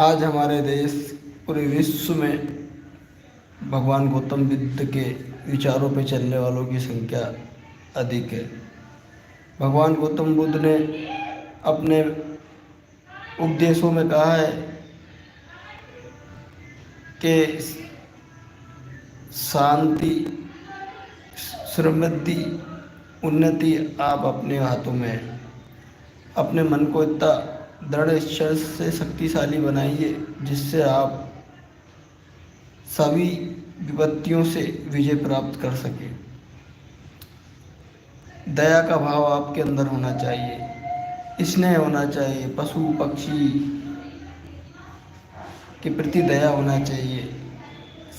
आज हमारे देश पूरे विश्व में भगवान गौतम बुद्ध के विचारों पे चलने वालों की संख्या अधिक है। भगवान गौतम बुद्ध ने अपने उपदेशों में कहा है कि शांति, समृद्धि, उन्नति आप अपने हाथों में है। अपने मन को इतना दृढ़ निश्चय से शक्तिशाली बनाइए जिससे आप सभी विपत्तियों से विजय प्राप्त कर सकें। दया का भाव आपके अंदर होना चाहिए, स्नेह होना चाहिए, पशु पक्षी के प्रति दया होना चाहिए,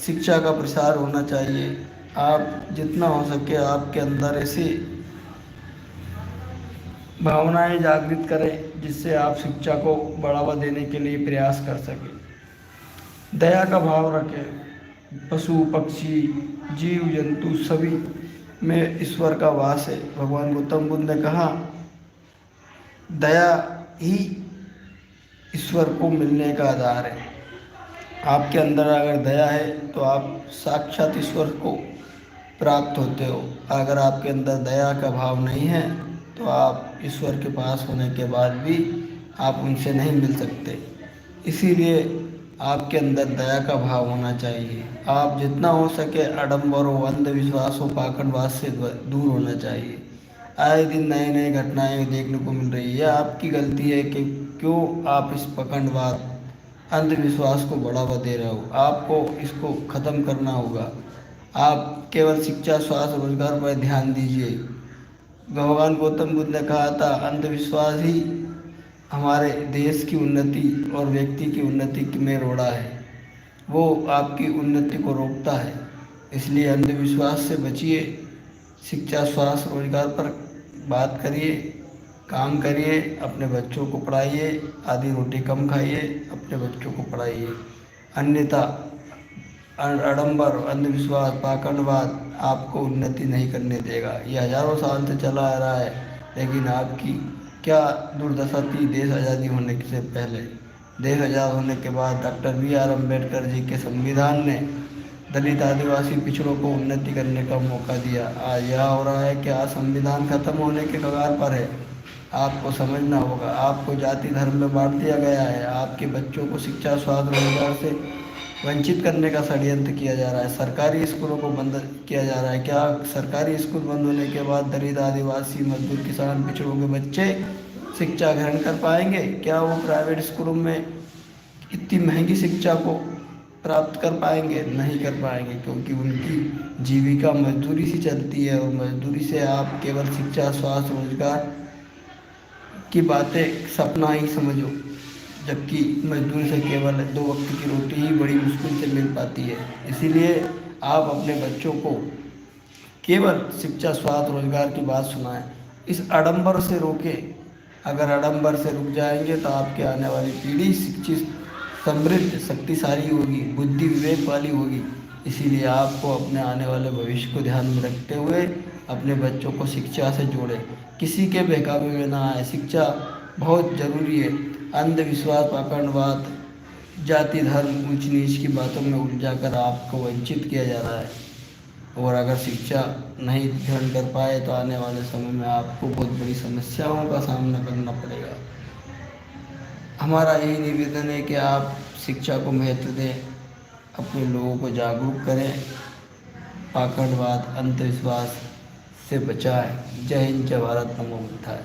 शिक्षा का प्रसार होना चाहिए। आप जितना हो सके आपके अंदर ऐसी भावनाएं जागृत करें जिससे आप शिक्षा को बढ़ावा देने के लिए प्रयास कर सकें। दया का भाव रखें। पशु पक्षी, जीव जंतु सभी में ईश्वर का वास है। भगवान गौतम बुद्ध ने कहा, दया ही ईश्वर को मिलने का आधार है। आपके अंदर अगर दया है तो आप साक्षात ईश्वर को प्राप्त होते हो। अगर आपके अंदर दया का भाव नहीं है तो आप ईश्वर के पास होने के बाद भी आप उनसे नहीं मिल सकते। इसीलिए आपके अंदर दया का भाव होना चाहिए। आप जितना हो सके आडंबरों, अंधविश्वासों, पाखंडवाद से दूर होना चाहिए। आए दिन नए नए घटनाएं देखने को मिल रही है। आपकी गलती है कि क्यों आप इस पाखंडवाद, अंधविश्वास को बढ़ावा दे रहे हो। आपको इसको ख़त्म करना होगा। आप केवल शिक्षा, स्वास्थ्य, रोजगार पर ध्यान दीजिए। भगवान गौतम बुद्ध ने कहा था, अंधविश्वास ही हमारे देश की उन्नति और व्यक्ति की उन्नति में रोड़ा है। वो आपकी उन्नति को रोकता है। इसलिए अंधविश्वास से बचिए। शिक्षा, स्वास्थ्य, रोजगार पर बात करिए, काम करिए, अपने बच्चों को पढ़ाइए, आधी रोटी कम खाइए, अपने बच्चों को पढ़ाइए। अन्यथा आडंबर, अंधविश्वास, पाखंडवाद आपको उन्नति नहीं करने देगा। ये हजारों साल से चला आ रहा है, लेकिन आपकी क्या दुर्दशा थी देश आज़ादी होने से पहले। देश आज़ाद होने के बाद डॉक्टर बी.आर. अम्बेडकर जी के संविधान ने दलित, आदिवासी, पिछड़ों को उन्नति करने का मौका दिया। आज यह हो रहा है कि आज संविधान खत्म होने के कगार पर है। आपको समझना होगा, आपको जाति धर्म में बांट दिया गया है। आपके बच्चों को शिक्षा, स्वास्थ्य, रोजगार से वंचित करने का षड्यंत्र किया जा रहा है। सरकारी स्कूलों को बंद किया जा रहा है। क्या सरकारी स्कूल बंद होने के बाद दलित, आदिवासी, मजदूर, किसान, पिछड़ों के बच्चे शिक्षा ग्रहण कर पाएंगे? क्या वो प्राइवेट स्कूलों में इतनी महंगी शिक्षा को प्राप्त कर पाएंगे? नहीं कर पाएंगे, क्योंकि उनकी जीविका मजदूरी से चलती है। और मजदूरी से आप केवल शिक्षा, स्वास्थ्य, रोजगार की बातें सपना ही समझो, जबकि मजदूरी से केवल 2 वक्त की रोटी ही बड़ी मुश्किल से मिल पाती है। इसीलिए आप अपने बच्चों को केवल शिक्षा, स्वास्थ्य, रोजगार की बात सुनाएं। इस आडंबर से रोकें। अगर आडंबर से रुक जाएंगे तो आपके आने वाली पीढ़ी शिक्षित, समृद्ध, शक्तिशाली होगी, बुद्धि विवेक वाली होगी। इसीलिए आपको अपने आने वाले भविष्य को ध्यान में रखते हुए अपने बच्चों को शिक्षा से जोड़ें। किसी के बहकावे में ना आए। शिक्षा बहुत ज़रूरी है। अंधविश्वास, पाखंडवाद, जाति धर्म, ऊंच नीच की बातों में उलझा कर आपको वंचित किया जा रहा है। और अगर शिक्षा नहीं ग्रहण कर पाए तो आने वाले समय में आपको बहुत बड़ी समस्याओं का सामना करना पड़ेगा। हमारा यही निवेदन है कि आप शिक्षा को महत्व दें, अपने लोगों को जागरूक करें, पाखंडवाद, अंधविश्वास से बचाएं। जय हिंद, जय भारत, नमो बुद्धाय।